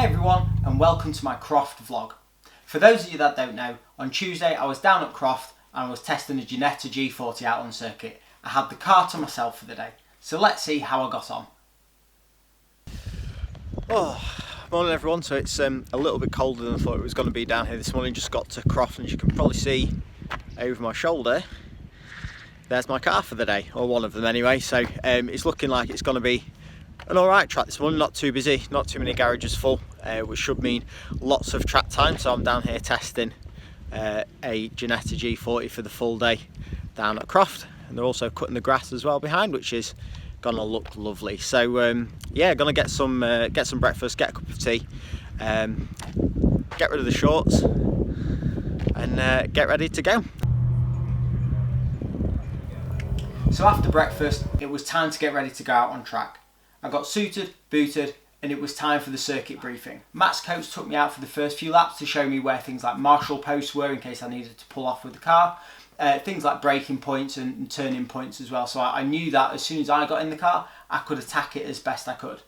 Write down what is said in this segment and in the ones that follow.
everyone and welcome to my Croft vlog. For those of you that don't know, on Tuesday I was down at Croft and I was testing a Ginetta G40 out on circuit. I had the car to myself for the day, so let's see how I got on. Oh, morning everyone. So it's a little bit colder than I thought it was going to be down here this morning. Just got to Croft and as you can probably see over my shoulder, there's my car for the day, or one of them anyway. So it's looking like it's going to be an alright track this morning, not too busy, not too many garages full, which should mean lots of track time. So I'm down here testing a Ginetta G40 for the full day down at Croft, and they're also cutting the grass as well behind, which is gonna look lovely. So yeah, gonna get some breakfast, get a cup of tea, get rid of the shorts and get ready to go. So after breakfast it was time to get ready to go out on track. I got suited, booted, and it was time for the circuit briefing. Matt's coach took me out for the first few laps to show me where things like marshal posts were in case I needed to pull off with the car. Things like braking points and turning points as well. So I knew that as soon as I got in the car, I could attack it as best I could.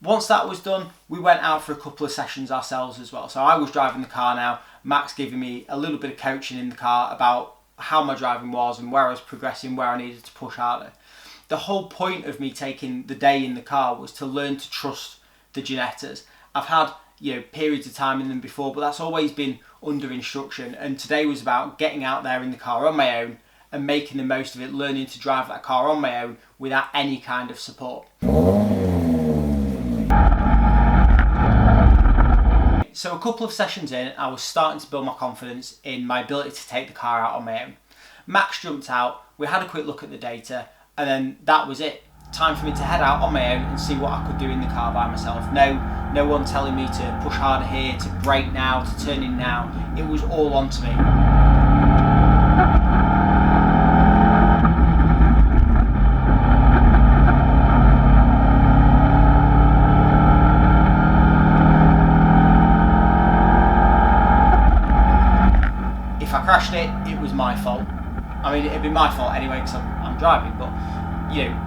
Once that was done, we went out for a couple of sessions ourselves as well. So I was driving the car now. Matt's giving me a little bit of coaching in the car about how my driving was and where I was progressing, where I needed to push harder. The whole point of me taking the day in the car was to learn to trust the Ginettas. I've had periods of time in them before, but that's always been under instruction, and today was about getting out there in the car on my own and making the most of it, learning to drive that car on my own without any kind of support. So a couple of sessions in, I was starting to build my confidence in my ability to take the car out on my own. Max jumped out, we had a quick look at the data, and then that was it. Time for me to head out on my own and see what I could do in the car by myself. No one telling me to push harder here, to brake now, to turn in now. It was all on to me. If I crashed it, it was my fault. I mean, it'd be my fault anyway because I'm driving, but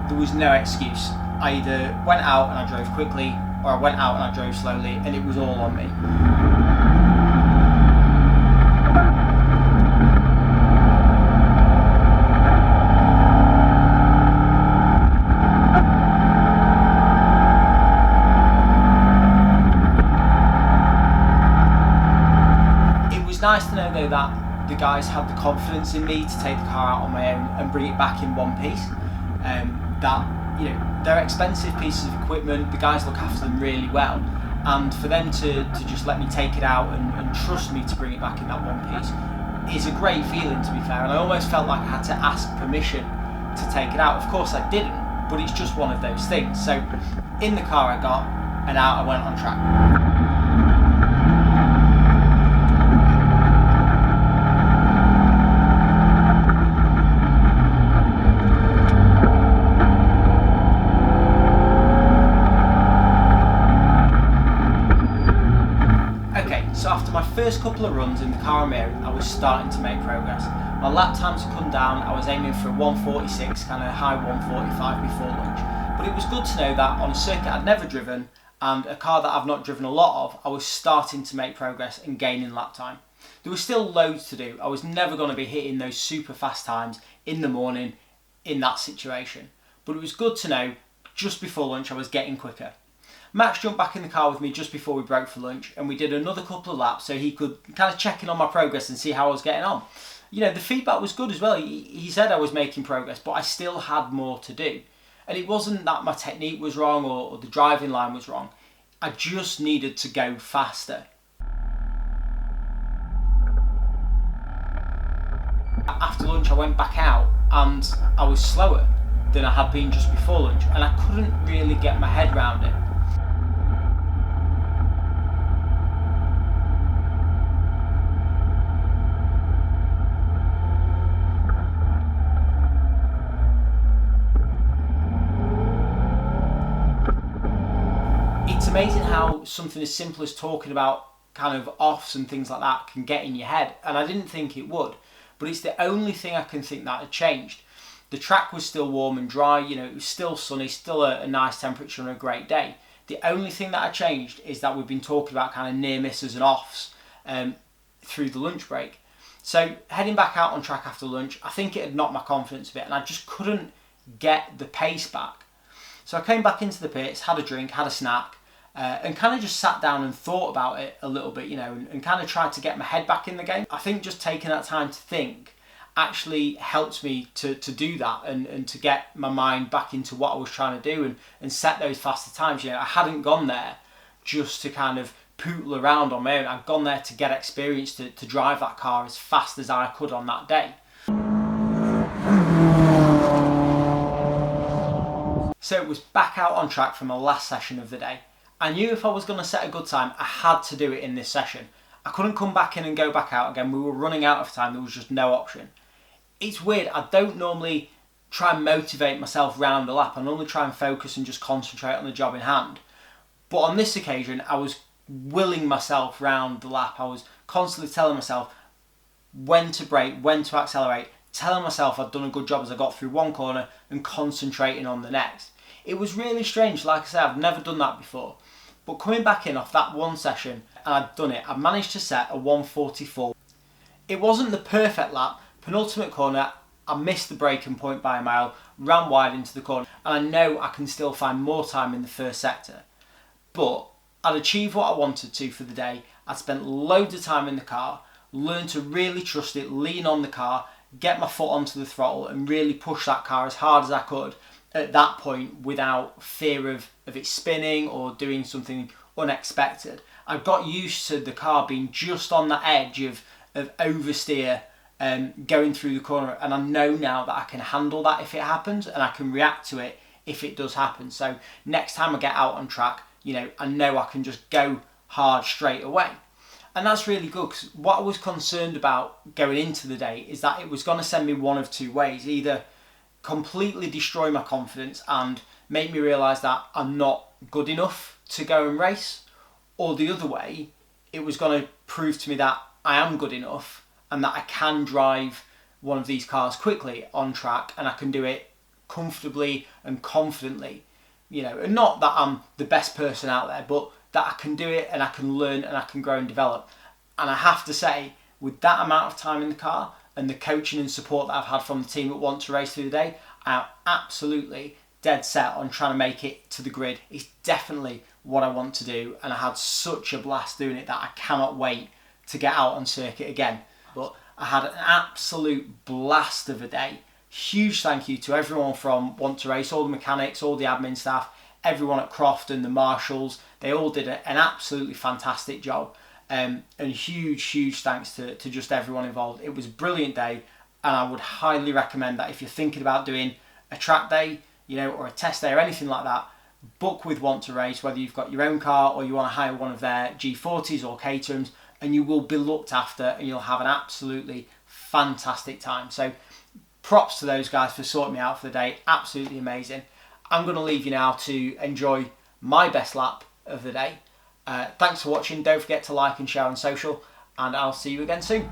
there was no excuse. I either went out and I drove quickly, or I went out and I drove slowly, and it was all on me. It was nice to know though that the guys had the confidence in me to take the car out on my own and bring it back in one piece. They're expensive pieces of equipment, the guys look after them really well, and for them to just let me take it out and trust me to bring it back in that one piece is a great feeling, to be fair. And I almost felt like I had to ask permission to take it out. Of course I didn't, but it's just one of those things. So in the car I got, and out I went on track. So after my first couple of runs in the car on my own, I was starting to make progress. My lap times had come down, I was aiming for a 146, kind of high 145 before lunch. But it was good to know that on a circuit I'd never driven, and a car that I've not driven a lot of, I was starting to make progress and gaining lap time. There was still loads to do. I was never going to be hitting those super fast times in the morning in that situation. But it was good to know just before lunch I was getting quicker. Max jumped back in the car with me just before we broke for lunch, and we did another couple of laps so he could kind of check in on my progress and see how I was getting on. The feedback was good as well. He said I was making progress, but I still had more to do. And it wasn't that my technique was wrong or the driving line was wrong. I just needed to go faster. After lunch I went back out and I was slower than I had been just before lunch, and I couldn't really get my head around it. It's amazing how something as simple as talking about kind of offs and things like that can get in your head, and I didn't think it would, but it's the only thing I can think that had changed. The track was still warm and dry, it was still sunny, still a nice temperature and a great day. The only thing that I changed is that we've been talking about kind of near misses and offs through the lunch break. So heading back out on track after lunch, I think it had knocked my confidence a bit and I just couldn't get the pace back. So I came back into the pits, had a drink, had a snack, and kind of just sat down and thought about it a little bit, and kind of tried to get my head back in the game. I think just taking that time to think actually helped me to do that and to get my mind back into what I was trying to do and set those faster times. I hadn't gone there just to kind of pootle around on my own. I'd gone there to get experience to drive that car as fast as I could on that day. So it was back out on track for my last session of the day. I knew if I was going to set a good time, I had to do it in this session. I couldn't come back in and go back out again. We were running out of time. There was just no option. It's weird. I don't normally try and motivate myself round the lap. I normally try and focus and just concentrate on the job in hand. But on this occasion, I was willing myself round the lap. I was constantly telling myself when to brake, when to accelerate, telling myself I'd done a good job as I got through one corner and concentrating on the next. It was really strange. Like I said, I've never done that before. But coming back in off that one session, and I'd done it, I managed to set a 1:44. It wasn't the perfect lap. Penultimate corner, I missed the braking point by a mile, ran wide into the corner, and I know I can still find more time in the first sector. But I'd achieved what I wanted to for the day. I'd spent loads of time in the car, learned to really trust it, lean on the car, get my foot onto the throttle and really push that car as hard as I could at that point without fear of it spinning or doing something unexpected. I got used to the car being just on that edge of oversteer going through the corner, and I know now that I can handle that if it happens and I can react to it if it does happen. So next time I get out on track, I know I can just go hard straight away. And that's really good, because what I was concerned about going into the day is that it was going to send me one of two ways. Either completely destroy my confidence and make me realise that I'm not good enough to go and race, or the other way, it was going to prove to me that I am good enough and that I can drive one of these cars quickly on track and I can do it comfortably and confidently, and not that I'm the best person out there, but that I can do it and I can learn and I can grow and develop. And I have to say, with that amount of time in the car and the coaching and support that I've had from the team at Want2Race through the day, I am absolutely dead set on trying to make it to the grid. It's definitely what I want to do, and I had such a blast doing it that I cannot wait to get out on circuit again. But I had an absolute blast of a day. Huge thank you to everyone from Want2Race, all the mechanics, all the admin staff, everyone at Croft and the marshals. They all did an absolutely fantastic job. And huge thanks to just everyone involved. It was a brilliant day, and I would highly recommend that if you're thinking about doing a track day, or a test day or anything like that, book with Want2Race, whether you've got your own car or you want to hire one of their G40s or Caterhams, and you will be looked after and you'll have an absolutely fantastic time. So props to those guys for sorting me out for the day. Absolutely amazing. I'm going to leave you now to enjoy my best lap of the day. Thanks for watching. Don't forget to like and share on social, and I'll see you again soon.